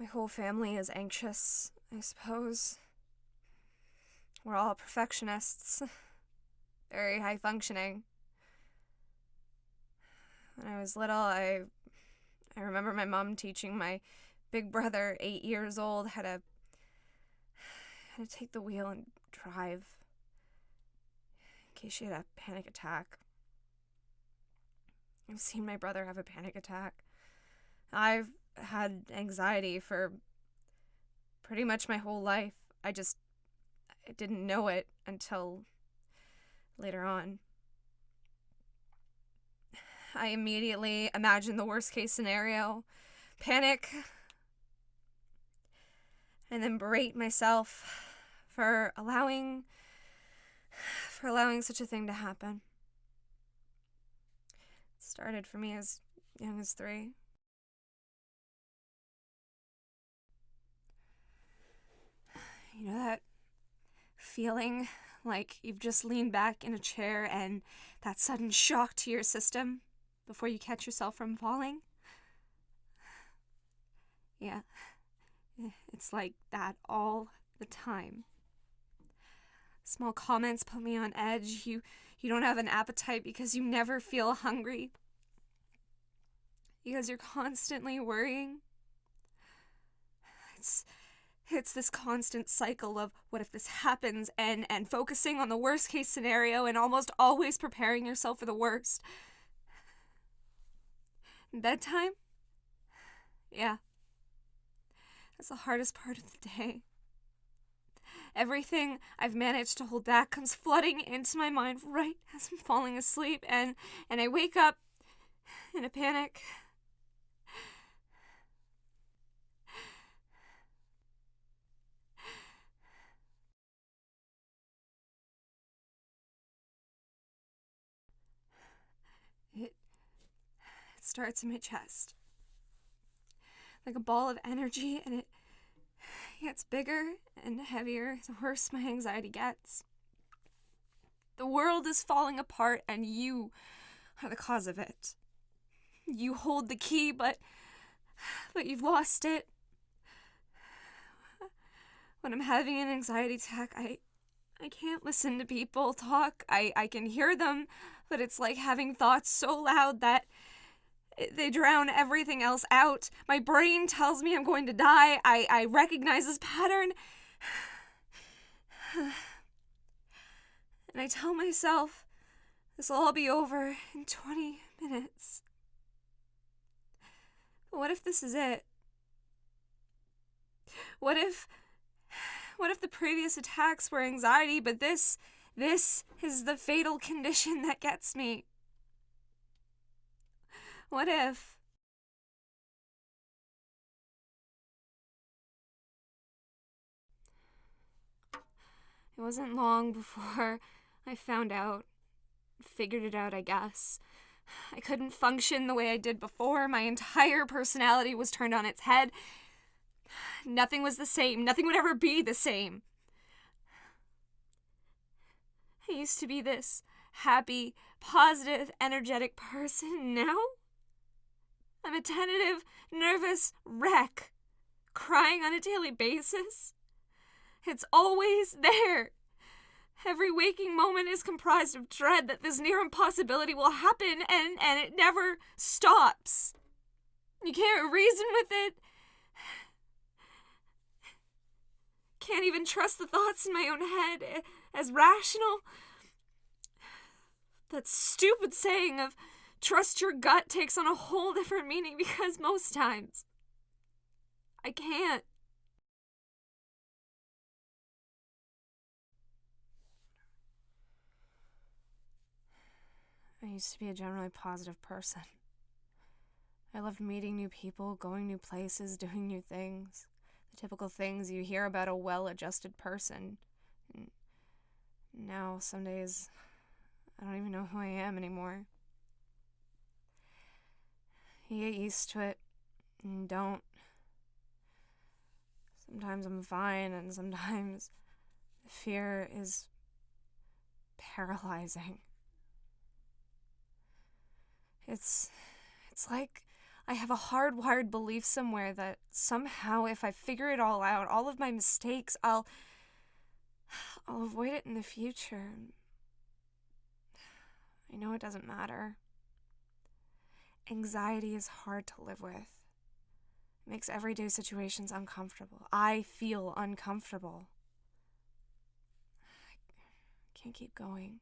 My whole family is anxious, I suppose. We're all perfectionists. Very high functioning. When I was little, I remember my mom teaching my big brother, 8 years old, how to take the wheel and drive in case she had a panic attack. I've seen my brother have a panic attack. I've had anxiety for pretty much my whole life. I didn't know it until later on. I immediately imagined the worst case scenario, panic, and then berate myself for allowing such a thing to happen. It started for me as young as 3. You know that feeling like you've just leaned back in a chair and that sudden shock to your system before you catch yourself from falling? Yeah, it's like that all the time. Small comments put me on edge. You don't have an appetite because you never feel hungry. Because you're constantly worrying. It's this constant cycle of what if this happens and focusing on the worst case scenario and almost always preparing yourself for the worst. Bedtime? Yeah. That's the hardest part of the day. Everything I've managed to hold back comes flooding into my mind right as I'm falling asleep, and I wake up in a panic. It starts in my chest, like a ball of energy, and it gets bigger and heavier the worse my anxiety gets. The world is falling apart, and you are the cause of it. You hold the key, but you've lost it. When I'm having an anxiety attack, I can't listen to people talk. I can hear them, but it's like having thoughts so loud that they drown everything else out. My brain tells me I'm going to die. I recognize this pattern. And I tell myself, this will all be over in 20 minutes. But what if this is it? What if the previous attacks were anxiety, but this is the fatal condition that gets me? What if? It wasn't long before I figured it out, I guess. I couldn't function the way I did before. My entire personality was turned on its head. Nothing was the same. Nothing would ever be the same. I used to be this happy, positive, energetic person. Now I'm a tentative, nervous wreck, crying on a daily basis. It's always there. Every waking moment is comprised of dread that this near impossibility will happen, and it never stops. You can't reason with it. Can't even trust the thoughts in my own head as rational. That stupid saying of trust your gut takes on a whole different meaning because most times I can't. I used to be a generally positive person. I loved meeting new people, going new places, doing new things. The typical things you hear about a well-adjusted person. And now, some days, I don't even know who I am anymore. You get used to it, and don't. Sometimes I'm fine, and sometimes the fear is paralyzing. It's like I have a hardwired belief somewhere that somehow if I figure it all out, all of my mistakes, I'll avoid it in the future. I know it doesn't matter. Anxiety is hard to live with. It makes everyday situations uncomfortable. I feel uncomfortable. I can't keep going.